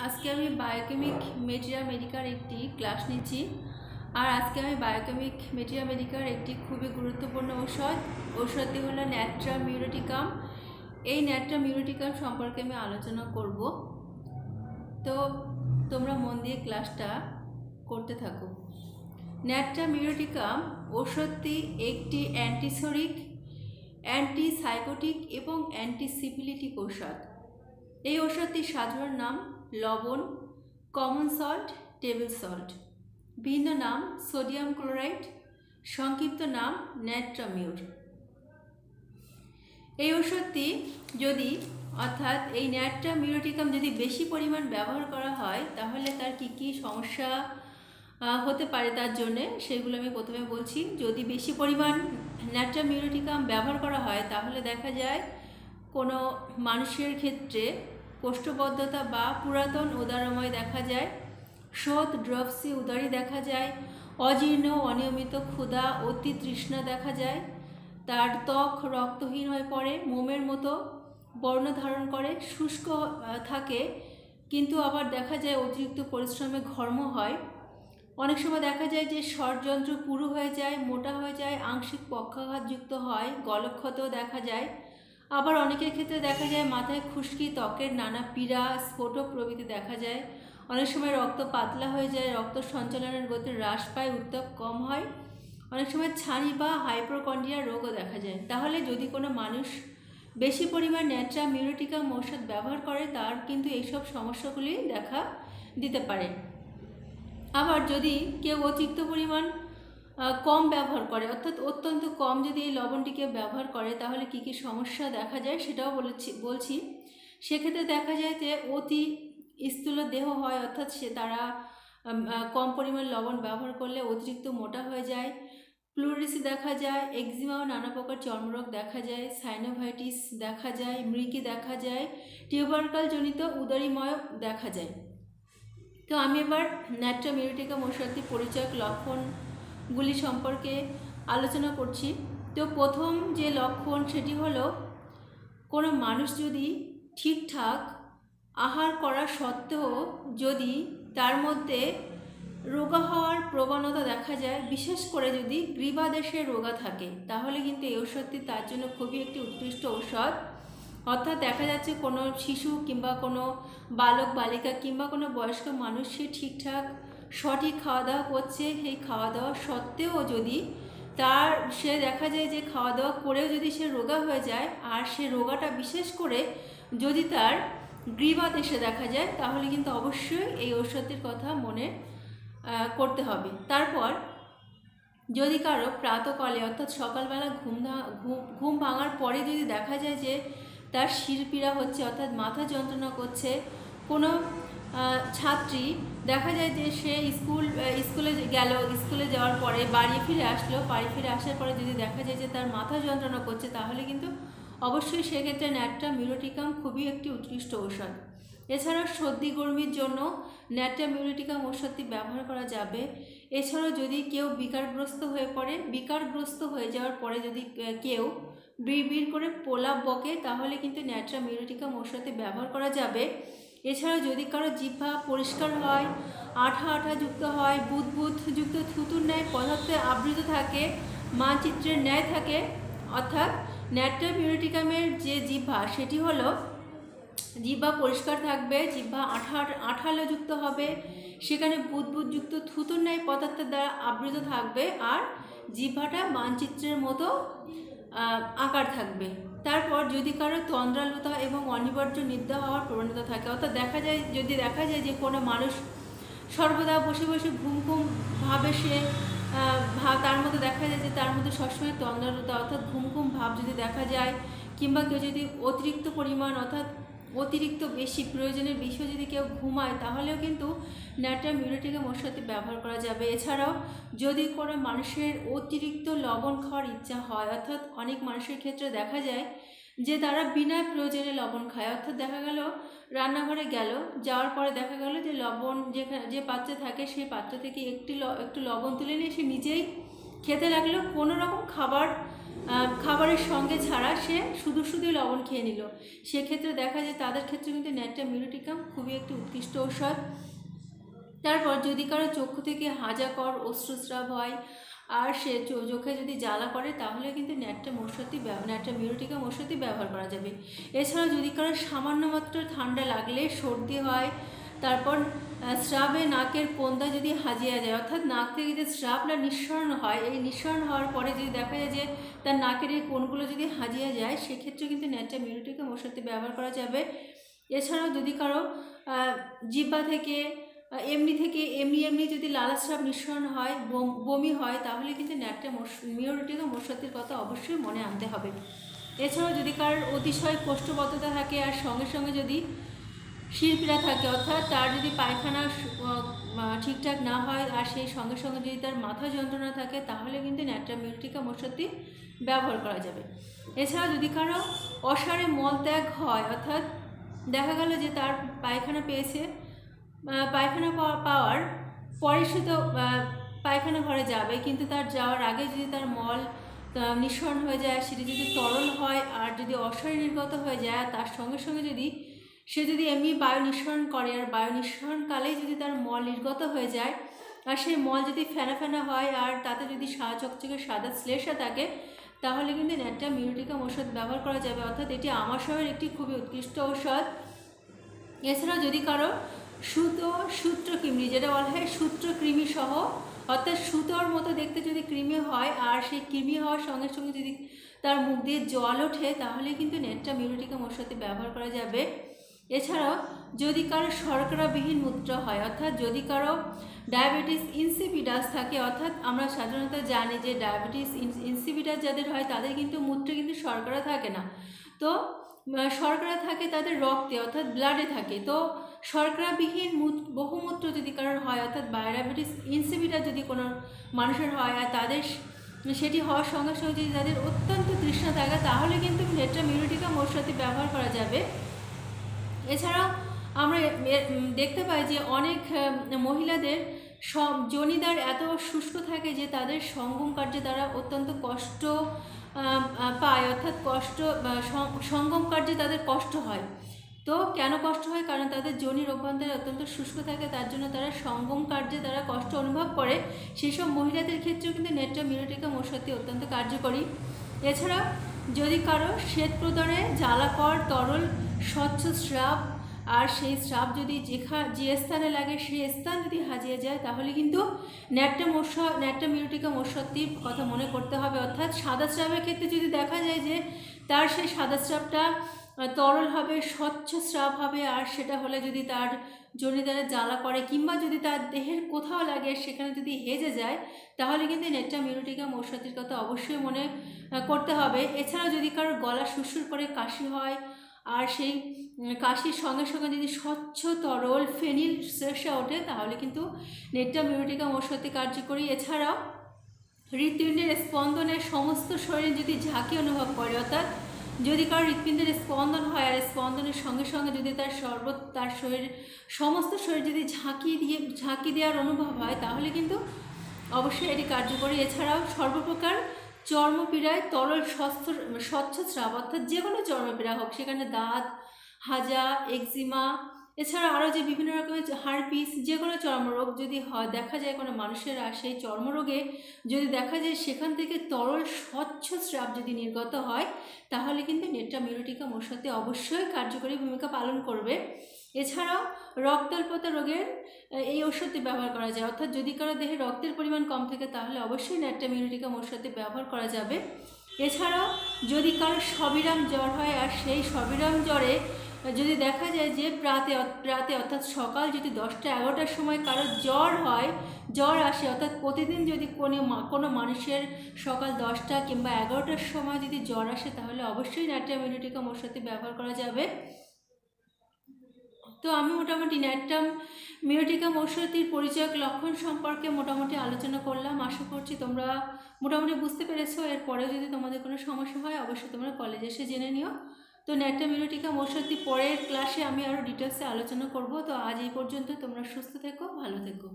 আজকে আমি biochemic materia Medicare একটি ক্লাস নিচ্ছি। আর আজকে আমি বায়োকেমিক মেটেরিয়া মেডিকার একটি খুবই গুরুত্বপূর্ণ ঔষধটি হলো ন্যাট্রা মিউরেটিকাম। এই ন্যাট্রা মিউরেটিকাম সম্পর্কে আমি আলোচনা করব, তো তোমরা মন দিয়ে ক্লাসটা করতে থাকো। ন্যাট্রা মিউরেটিকাম ঔষধটি একটি অ্যান্টিসোরিক, অ্যান্টিসাইকোটিক এবং অ্যান্টিসিফিলিটিক ঔষধ। এই ঔষধটির সাধারণ নাম লবণ, কমন সল্ট, টেবিল সল্ট। ভিন্ন নাম সোডিয়াম ক্লোরাইড, সংক্ষিপ্ত নাম ন্যাট্রামিউর। এই ঔষধটি যদি এই ন্যাট্রা মিউরেটিকাম যদি বেশি পরিমাণ ব্যবহার করা হয় তাহলে তার কি সমস্যা হতে পারে, তার জন্যে সেগুলো আমি প্রথমে বলছি। যদি বেশি পরিমাণ ন্যাট্রা মিউরেটিকাম ব্যবহার করা হয় তাহলে দেখা যায় কোনো মানুষের ক্ষেত্রে কোষ্ঠবদ্ধতা বা পুরাতন উদারময় দেখা যায়, শোথ ড্রপসি উদারি দেখা যায়, অজীর্ণ অনিয়মিত ক্ষুধা, অতি তৃষ্ণা দেখা যায়, তার ত্বক রক্তহীন হয়ে পড়ে, মোমের মতো বর্ণ ধারণ করে, শুষ্ক থাকে, কিন্তু আবার দেখা যায় অতিরিক্ত পরিশ্রমে ঘর্ম হয়। অনেক সময় দেখা যায় যে স্বরযন্ত্র পুরু হয়ে যায়, মোটা হয়ে যায়, আংশিক পক্ষাঘাতযুক্ত হয়, গলক্ষত দেখা যায়। আবার অনেকের ক্ষেত্রে দেখা যায় মাথায় খুশকি, ত্বকের নানা পীড়া, স্ফোট প্রভৃতি দেখা যায়। অনেক সময় রক্ত পাতলা হয়ে যায়, রক্ত সঞ্চালনের গতি হ্রাস পায়, উত্তাপ কম হয়। অনেক সময় ছানি বা হাইপোকন্ড্রিয়া রোগও দেখা যায়। তাহলে যদি কোনো মানুষ বেশি পরিমাণ ন্যাট্রা মিউরেটিকাম ঔষধ ব্যবহার করে তার কিন্তু এইসব সমস্যাগুলি দেখা দিতে পারে। আবার যদি কেউ অতিরিক্ত পরিমাণ কম ব্যবহার করে, অর্থাৎ অত্যন্ত কম যদি এই লবণটিকে ব্যবহার করে তাহলে কি সমস্যা দেখা যায় সেটাও বলছি। সেক্ষেত্রে দেখা যায় যে অতি স্থূল দেহ হয়, অর্থাৎ তারা কম পরিমাণ লবণ ব্যবহার করলে অতিরিক্ত মোটা হয়ে যায়, প্লুরিসি দেখা যায়, এক্সিমা ও নানা প্রকার চর্মরোগ দেখা যায়, সাইনোভাইটিস দেখা যায়, মৃগী দেখা যায়, টিউবারকাল জনিত উদরীময় দেখা যায়। তো আমি এবার ন্যাট্রা মিউরেটিকাম ঔষধটি পরিচয়ক লক্ষণগুলি সম্পর্কে আলোচনা করছি। তো প্রথম যে লক্ষণ সেটি হলো কোনো মানুষ যদি ঠিকঠাক আহার করা সত্ত্বেও যদি তার মধ্যে রোগা হওয়ার প্রবণতা দেখা যায়, বিশেষ করে যদি গ্রীবাদেশে রোগা থাকে, তাহলে কিন্তু এই ঔষধটি তার জন্য খুবই একটি উৎকৃষ্ট ঔষধ। অর্থাৎ দেখা যাচ্ছে কোনো শিশু কিংবা কোনো বালক বালিকা কিংবা কোনো বয়স্ক মানুষ সে ঠিকঠাক সঠিক খাওয়া দাওয়া করছে, সেই খাওয়া দাওয়া সত্ত্বেও যদি সে দেখা যায় যে খাওয়া দাওয়া করেও যদি সে রোগা হয়ে যায়, আর সে রোগাটা বিশেষ করে যদি তার গ্রীবাদ এসে দেখা যায়, তাহলে কিন্তু অবশ্যই এই ঔষধটির কথা মনে করতে হবে। তারপর যদি কারো প্রাতকালে অর্থাৎ সকালবেলা ঘুম ভাঙার পরে যদি দেখা যায় যে তার শিরপীড়া হচ্ছে, অর্থাৎ মাথা যন্ত্রণা করছে, কোনো ছাত্রী দেখা যায় যে সে স্কুলে যাওয়ার পরে বাড়ি ফিরে আসার পরে যদি দেখা যায় যে তার মাথা যন্ত্রণা করছে, তাহলে কিন্তু অবশ্যই সেক্ষেত্রে ন্যাট্রা মিউরেটিকাম খুবই একটি উৎকৃষ্ট ঔষধ। এছাড়াও সর্দি গরমির জন্য ন্যাট্রা মিউরেটিকাম ঔষধটি ব্যবহার করা যাবে। এছাড়াও যদি কেউ বিকারগ্রস্ত হয়ে যাওয়ার পরে যদি কেউ বিড় করে প্রলাপ বকে, তাহলে কিন্তু ন্যাট্রা মিউরেটিকাম ঔষধটি ব্যবহার করা যাবে। এছাড়াও যদি কারো জিহ্বা পরিষ্কার হয়, আঠা যুক্ত হয়, বুদবুদ যুক্ত থুতুর ন্যায় পদার্থে আবৃত থাকে, মানচিত্রের ন্যায় থাকে, অর্থাৎ ন্যাট্রা মিউরেটিকামের যে জিহ্বা সেটি হলো জিহ্বা পরিষ্কার থাকবে, জিহ্বা আঠালো যুক্ত হবে, সেখানে বুদবুদযুক্ত থুতুর ন্যায় পদার্থের দ্বারা আবৃত থাকবে, আর জিহ্বাটা মানচিত্রের মতো আকার থাকবে। তারপর যদি কারো তন্দ্রালুতা এবং অনিবার্য নিদ্রা হওয়ার প্রবণতা থাকে, অর্থাৎ দেখা যায় যে কোনো মানুষ সর্বদা বসে ঘুম ভাবে তার মধ্যে দেখা যায় যে তার মধ্যে সবসময় তন্দ্রালুতা অর্থাৎ ঘুম ভাব যদি দেখা যায়, কিংবা কেউ যদি অতিরিক্ত পরিমাণ অর্থাৎ অতিরিক্ত বেশি প্রয়োজনের বেশি যদি কেউ ঘুমায়, তাহলেও কিন্তু ন্যাট্রা মিউরেটিকাম ঔষধটি ব্যবহার করা যাবে। এছাড়াও যদি কোনো মানুষের অতিরিক্ত লবণ খাওয়ার ইচ্ছা হয়, অর্থাৎ অনেক মানুষের ক্ষেত্রে দেখা যায় যে তারা বিনা প্রয়োজনে লবণ খায়, অর্থাৎ দেখা গেল রান্নাঘরে যাওয়ার পরে দেখা গেল যে লবণ যে পাত্রে থাকে সেই পাত্র থেকে একটু লবণ তুলে নিয়ে সে নিজেই খেতে লাগলো, কোনো রকম খাবার খাবারের সঙ্গে ছাড়া সে শুধুই লবণ খেয়ে নিল, সেক্ষেত্রে দেখা যায় তাদের ক্ষেত্রে কিন্তু ন্যাট্রাম মিউটিকাম খুবই একটি উৎকৃষ্ট ঔষধ। তারপর যদি কারো চক্ষু থেকে হাজাকর অশ্রুস্রাব হয় আর সে চোখে যদি জ্বালা করে, তাহলে কিন্তু ন্যাট্রাম মিউটিকাম ওষুধটি ব্যবহার করা যাবে। এছাড়াও যদি কারো সামান্য মাত্র ঠান্ডা লাগলে সর্দি হয়, তারপর স্রাবে নাকের কোন্দা যদি হাজিয়ে যায়, অর্থাৎ নাক থেকে যে স্রাবটা নিঃসরণ হয়, এই নিঃসরণ হওয়ার পরে যদি দেখা যায় যে তার নাকের এই কোণগুলো যদি হাজিয়ে যায়, সেক্ষেত্রে কিন্তু ন্যাট্রাম মিউটিকাম ওষুধটি ব্যবহার করা যাবে। এছাড়াও যদি কারো জিহ্বা থেকে এমনি যদি লালাস্রাব নিঃসরণ হয়, বমি হয়, তাহলে কিন্তু ন্যাট্রাম মিউটিকাম ওষুধটির কথা অবশ্যই মনে আনতে হবে। এছাড়াও যদি কারোর অতিশয় কোষ্ঠবদ্ধতা থাকে আর সঙ্গে সঙ্গে যদি শিরপীড়া থাকে, অর্থাৎ তার যদি পায়খানা ঠিকঠাক না হয় আর সেই সঙ্গে সঙ্গে যদি তার মাথা যন্ত্রণা থাকে, তাহলে কিন্তু ন্যাট্রাম মিউটিকাম ওষুধটি ব্যবহার করা যাবে। এছাড়াও যদি কারো অসারে মলত্যাগ হয়, অর্থাৎ দেখা গেল যে তার পায়খানা পেয়েছে, পায়খানা পাওয়ার পরে সে তো পায়খানা ঘরে যাবে, কিন্তু তার যাওয়ার আগে যদি তার মল নিঃসরণ হয়ে যায়, সেটি যদি তরল হয় আর যদি অসারে নির্গত হয়ে যায়, তার সঙ্গে সঙ্গে সে যদি এমনি বায়ু নিঃসরণ করে আর বায়ু নিঃসরণকালেই যদি তার মল নির্গত হয়ে যায় আর সেই মল যদি ফেনা ফেনা হয় আর তাতে যদি চকচকে সাদা শ্লেষা থাকে, তাহলে কিন্তু ন্যাট্রাম মিউটিকাম ওষুধ ব্যবহার করা যাবে, অর্থাৎ এটি আমাশয়ের একটি খুবই উৎকৃষ্ট ঔষধ। এছাড়াও যদি কারো সূত্রকৃমি, যেটা বলা হয় সূত্রকৃমি সহ, অর্থাৎ সুতোর মতো দেখতে যদি কৃমি হয় আর সেই কৃমি হওয়ার সঙ্গে সঙ্গে যদি তার মুখ দিয়ে জল ওঠে, তাহলে কিন্তু ন্যাট্রাম মিউটিকাম ওষুধটি ব্যবহার করা যাবে। এছাড়াও যদি কারো শর্করাবিহীন মূত্র হয়, অর্থাৎ যদি কারো ডায়াবেটিস ইনসিপিডাস থাকে, অর্থাৎ আমরা সাধারণত জানি যে ডায়াবেটিস ইনসিপিডাস যাদের হয় তাদের কিন্তু মূত্রে কিন্তু শর্করা থাকে না, তো শর্করা থাকে তাদের রক্তে অর্থাৎ ব্লাডে থাকে। তো শর্করাবিহীন বহুমূত্র যদি কারোর হয়, অর্থাৎ ডায়াবেটিস ইনসিপিডাস যদি কোনো মানুষের হয় আর তাদের সেটি হওয়ার সঙ্গে সঙ্গে যদি তাদের অত্যন্ত তৃষ্ণা থাকে, তাহলে কিন্তু ন্যাট্রাম মিউটিকাম ওষুধটি ব্যবহার করা যাবে। এছাড়াও আমরা দেখতে পাই যে অনেক মহিলাদের যোনিদ্বার এত শুষ্ক থাকে যে তাদের সঙ্গম কার্যে তারা অত্যন্ত কষ্ট পায়, অর্থাৎ সঙ্গম কার্যে তাদের কষ্ট হয়। তো কেন কষ্ট হয়? কারণ তাদের যোনির অভ্যন্তরে অত্যন্ত শুষ্ক থাকে, তার জন্য তারা সঙ্গম কার্যে তারা কষ্ট অনুভব করে। সেই সব মহিলাদের ক্ষেত্রেও কিন্তু ন্যাট্রাম মিউটিকাম ওষুধটি অত্যন্ত কার্যকরী। এছাড়া যদি কারো শ্বেত প্রদানে জ্বালাকর তরল স্বচ্ছ স্রাব আর সেই স্রাব যদি যে স্থানে লাগে সেই স্থান যদি হাজিয়ে যায়, তাহলে কিন্তু ন্যাট্রাম মিউটিকাম ওষুধটির কথা মনে করতে হবে। অর্থাৎ সাদা স্রাবের ক্ষেত্রে যদি দেখা যায় যে তার সেই সাদা স্রাবটা তরল হবে, স্বচ্ছ স্রাব হবে, আর সেটা হলে যদি তার যোনিদ্বারে জ্বালা করে কিংবা যদি তার দেহের কোথাও লাগে সেখানে যদি হেজে যায়, তাহলে কিন্তু ন্যাট্রাম মিউটিকাম ওষুধটির কথা অবশ্যই মনে করতে হবে। এছাড়াও যদি কারোর গলা সুরসুর করে কাশি হয় আর সেই কাশির সঙ্গে সঙ্গে যদি স্বচ্ছ তরল ফেনিল শ্লেষা ওঠে, তাহলে কিন্তু ন্যাট্রাম মিউটিকাম ওষুধটি কার্যকরী। এছাড়াও হৃৎপিণ্ডের স্পন্দনের সমস্ত শরীরে যদি ঝাঁকি অনুভব করে, অর্থাৎ যদি কারো হৃৎপিণ্ডের স্পন্দন হয় আর স্পন্দনের সঙ্গে সঙ্গে যদি তার সমস্ত শরীর যদি ঝাঁকি দেওয়ার অনুভব হয়, তাহলে কিন্তু অবশ্যই এটি কার্যকরী। এছাড়াও সর্বপ্রকার চর্মপীড়ায় তরল স্বচ্ছ স্রাব, অর্থাৎ যে কোনো চর্মপীড়া হোক, সেখানে দাঁত, হাজা, এক্সিমা, এছাড়া আরও যে বিভিন্ন রকমের হারপিস, যে কোনো চর্মরোগ যদি হয় দেখা যায় কোনো মানুষের, আর সেই চর্মরোগে যদি দেখা যায় সেখান থেকে তরল স্বচ্ছ স্রাব যদি নির্গত হয়, তাহলে কিন্তু ন্যাট্রাম মিউটিকাম ওষুধটি অবশ্যই কার্যকরী ভূমিকা পালন করবে। এছাড়াও রক্তাল্পতা রোগের এই ওষুধটি ব্যবহার করা যায়, অর্থাৎ যদি কারো দেহে রক্তের পরিমাণ কম থাকে, তাহলে অবশ্যই ন্যাট্রাম মিউটিকাম ওষুধটি ব্যবহার করা যাবে। এছাড়াও যদি কারো সবিরাম জ্বর হয় আর সেই সবিরাম জ্বরে যদি দেখা যায় যে প্রাতে অর্থাৎ সকাল যদি 10টা-11টার সময় কারো জ্বর আসে, অর্থাৎ প্রতিদিন যদি কোনো মানুষের সকাল 10টা কিংবা 11টার সময় যদি জ্বর আসে, তাহলে অবশ্যই ন্যাট্রাম মিউটিকাম ওষুধটি ব্যবহার করা যাবে। তো আমি মোটামুটি ন্যাট্রাম মিউটিকাম ওষুধটির পরিচয়ক লক্ষণ সম্পর্কে মোটামুটি আলোচনা করলাম। আশা করছি তোমরা মোটামুটি বুঝতে পেরেছো। এরপরেও যদি তোমাদের কোনো সমস্যা হয়, অবশ্যই তোমরা কলেজে এসে জেনে নিও। তো ন্যাট্রাম মিউটিকাম ওষুধটি পরের ক্লাসে আমি আরও ডিটেলসে আলোচনা করব। তো আজ এই পর্যন্ত, তোমরা সুস্থ থেকো, ভালো থেকো।